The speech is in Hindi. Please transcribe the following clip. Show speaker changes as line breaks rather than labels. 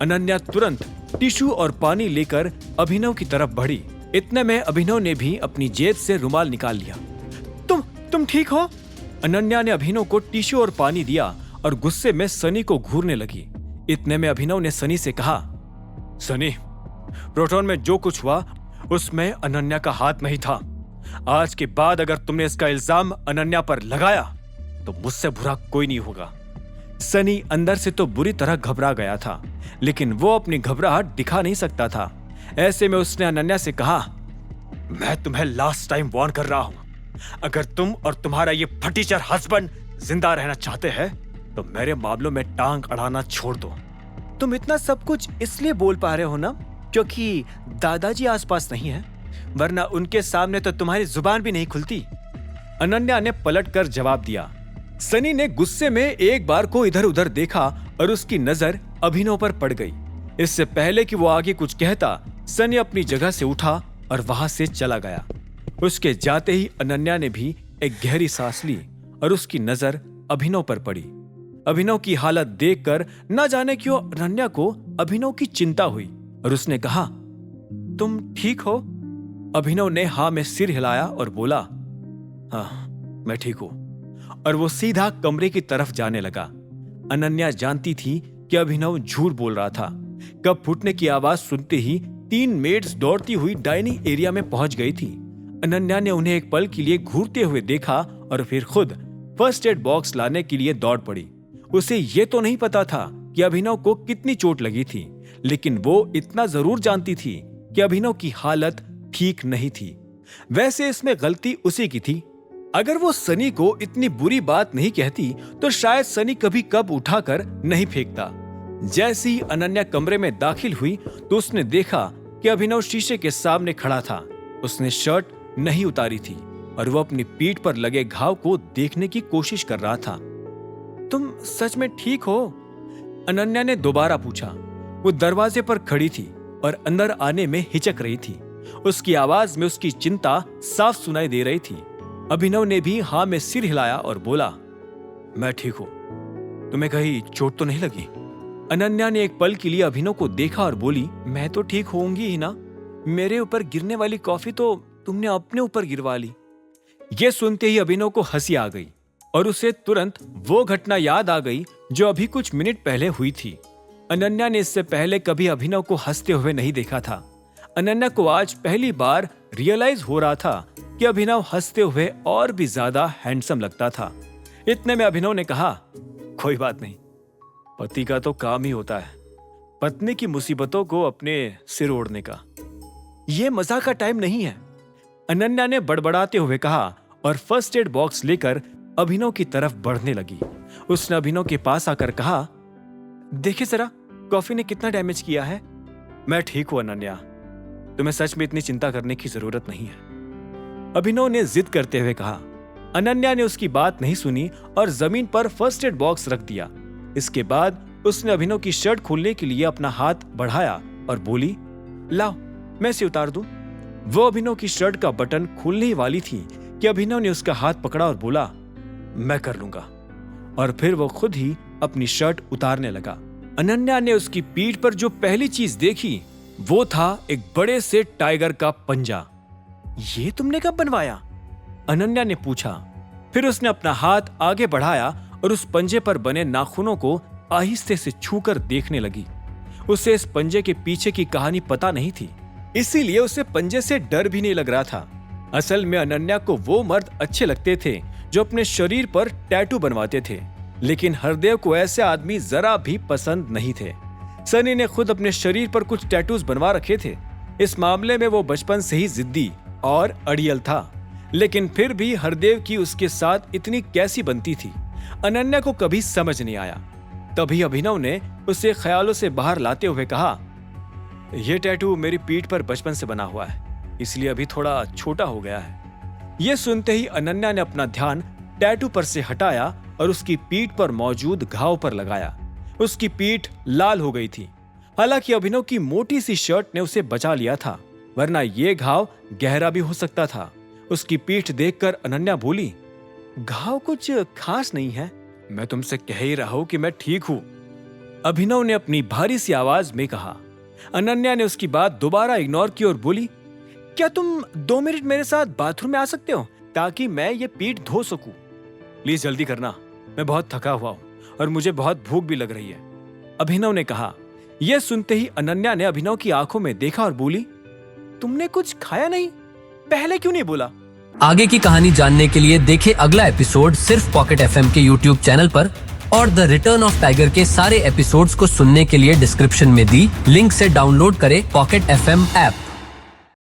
अनन्या तुरंत टिश्यू और पानी लेकर अभिनव की तरफ बढ़ी। इतने में अभिनव ने भी अपनी जेब से रुमाल निकाल लिया। तुम ठीक हो? अनन्या ने अभिनव को टिश्यू और पानी दिया और गुस्से में सनी को घूरने लगी। इतने में अभिनव ने सनी से कहा, सनी, प्रोटॉन में जो कुछ हुआ उसमें अनन्या का हाथ नहीं था। आज के बाद अगर तुमने इसका इल्जाम अनन्या पर लगाया तो मुझसे बुरा कोई नहीं होगा। सनी अंदर से तो बुरी तरह घबरा गया था, लेकिन वो अपनी घबराहट दिखा नहीं सकता था। ऐसे में उसने अनन्या से कहा, मैं तुम्हें लास्ट टाइम वार्न कर रहा हूं, अगर तुम और तुम्हारा ये फटीचर हस्बैंड जिंदा रहना चाहते हैं तो मेरे मामलों में टांग अड़ाना छोड़ दो। तुम इतना सब कुछ इसलिए बोल पा रहे हो ना क्योंकि दादाजी आसपास नहीं है, वरना उनके सामने तो तुम्हारी जुबान भी नहीं खुलती। अनन्या ने पलटकर जवाब दिया। सनी ने गुस्से में एक बार को इधर उधर देखा और उसकी नजर अभिनव पर पड़ गई। इससे पहले कि वो आगे कुछ कहता, सनी अपनी जगह से उठा और वहां से चला गया। उसके जाते ही अनन्या ने भी एक गहरी सांस ली और उसकी नजर अभिनव पर पड़ी। अभिनव की हालत देखकर न जाने क्यों अनन्या को अभिनव की चिंता हुई और उसने कहा, तुम ठीक हो? अभिनव ने हाँ में सिर हिलाया और बोला, हाँ मैं ठीक हूं, और वो सीधा कमरे की तरफ जाने लगा। अनन्या जानती थी कि अभिनव झूठ बोल रहा था। कप फूटने की आवाज सुनते ही 3 मेड्स दौड़ती हुई डाइनिंग एरिया में पहुंच गई थी। अनन्या ने उन्हें एक पल के लिए घूरते हुए देखा और फिर खुद फर्स्ट एड बॉक्स लाने के लिए दौड़ पड़ी। उसे ये तो नहीं पता था कि अभिनव को कितनी चोट लगी थी, लेकिन वो इतना जरूर जानती थी कि अभिनव की हालत ठीक नहीं थी। वैसे इसमें गलती उसी की थी। अगर वो सनी को इतनी बुरी बात नहीं कहती तो शायद सनी कभी कब उठाकर नहीं फेंकता। जैसे ही अनन्या कमरे में दाखिल हुई तो उसने देखा कि अभिनव शीशे के सामने खड़ा था। उसने शर्ट नहीं उतारी थी और वो अपनी पीठ पर लगे घाव को देखने की कोशिश कर रहा था। तुम सच में ठीक हो? अनन्या ने दोबारा पूछा। वो दरवाजे पर खड़ी थी और अंदर आने में हिचक रही थी। उसकी आवाज में उसकी चिंता साफ सुनाई दे रही थी। अभिनव ने भी हाँ में सिर हिलाया और बोला, मैं ठीक हूं। तुम्हें कहीं चोट तो नहीं लगी? अनन्या ने एक पल के लिए अभिनव को देखा और बोली, मैं तो ठीक होंगी ही ना। मेरे ऊपर गिरने वाली कॉफी तो तुमने अपने ऊपर गिरवा ली। ये सुनते ही अभिनव को हंसी आ गई और उसे तुरंत वो घटना याद आ गई जो अभी कुछ मिनट पहले हुई थी। अनन्या ने इससे पहले कभी अभिनव को हंसते हुए नहीं देखा था। अनन्या को आज पहली बार रियलाइज हो रहा था कि अभिनव हंसते हुए और भी ज्यादा हैंडसम लगता था। इतने में अभिनव ने कहा, कोई बात नहीं, पति का तो काम ही होता है पत्नी की मुसीबतों को अपने सिर ओढ़ने का। यह मजाक का टाइम नहीं है, अनन्या ने बड़बड़ाते हुए कहा और फर्स्ट एड बॉक्स लेकर अभिनव की तरफ बढ़ने लगी। उसने अभिनव के पास आकर कहा, देखिए जरा कॉफी ने कितना डैमेज किया है। मैं ठीक हूं अनन्या, तुम्हें सच में इतनी चिंता करने की जरूरत नहीं है, अभिनव ने जिद करते हुए कहा। अनन्या ने उसकी बात नहीं सुनी और जमीन पर फर्स्ट एड बॉक्स रख दिया। इसके बाद उसने अभिनव की शर्ट खोलने के लिए अपना हाथ बढ़ाया और बोली, लाओ मैं इसे उतार दूं। वो अभिनव की शर्ट का बटन खोलने ही वाली थी कि अभिनव ने उसका हाथ पकड़ा और बोला, मैं कर लूंगा, और फिर वो खुद ही अपनी शर्ट उतारने लगा। अनन्या ने उसकी पीठ पर जो पहली चीज देखी वो था एक बड़े से टाइगर का पंजा। ये तुमने कब बनवाया? अनन्या ने पूछा। फिर उसने अपना हाथ आगे बढ़ाया और उस पंजे पर बने नाखूनों को आहिस्ते से छूकर देखने लगी। उसे इस पंजे के पीछे की कहानी पता नहीं थी, इसीलिए उसे पंजे से डर भी नहीं लग रहा था। असल में अनन्या को वो मर्द अच्छे लगते थे जो अपने शरीर पर टैटू बनवाते थे, लेकिन हरदेव को ऐसे आदमी जरा भी पसंद नहीं थे। सनी ने खुद अपने शरीर पर कुछ टैटूज बनवा रखे थे। इस मामले में वो बचपन से ही जिद्दी और अड़ियल था, लेकिन फिर भी हरदेव की उसके साथ इतनी कैसी बनती थी, अनन्या को कभी समझ नहीं आया। तभी अभिनव ने उसे ख्यालों से बाहर लाते हुए कहा, यह टैटू मेरी पीठ पर बचपन से बना हुआ है, इसलिए अभी थोड़ा छोटा हो गया है। यह सुनते ही अनन्या ने अपना ध्यान टैटू पर से हटाया और उसकी पीठ पर मौजूद घाव पर लगाया। उसकी पीठ लाल हो गई थी। हालांकि अभिनव की मोटी सी शर्ट ने उसे बचा लिया था, वरना ये घाव गहरा भी हो सकता था। उसकी पीठ देखकर अनन्या बोली, घाव कुछ खास नहीं है, मैं तुमसे कह ही रहा हूं कि मैं ठीक हूं। अभिनव ने अपनी भारी सी आवाज में कहा। अनन्या ने उसकी बात दोबारा इग्नोर की और बोली, क्या तुम 2 मिनट मेरे साथ बाथरूम में आ सकते हो ताकि मैं ये पीठ धो सकूं? प्लीज जल्दी करना, मैं बहुत थका हुआ हूं और मुझे बहुत भूख भी लग रही है, अभिनव ने कहा। यह सुनते ही अनन्या ने अभिनव की आंखों में देखा और बोली, तुमने कुछ खाया नहीं? पहले क्यों नहीं बोला?
आगे की कहानी जानने के लिए देखें अगला एपिसोड सिर्फ पॉकेट एफएम के यूट्यूब चैनल पर, और द रिटर्न ऑफ टाइगर के सारे एपिसोड्स को सुनने के लिए डिस्क्रिप्शन में दी लिंक से डाउनलोड करें पॉकेट एफएम ऐप।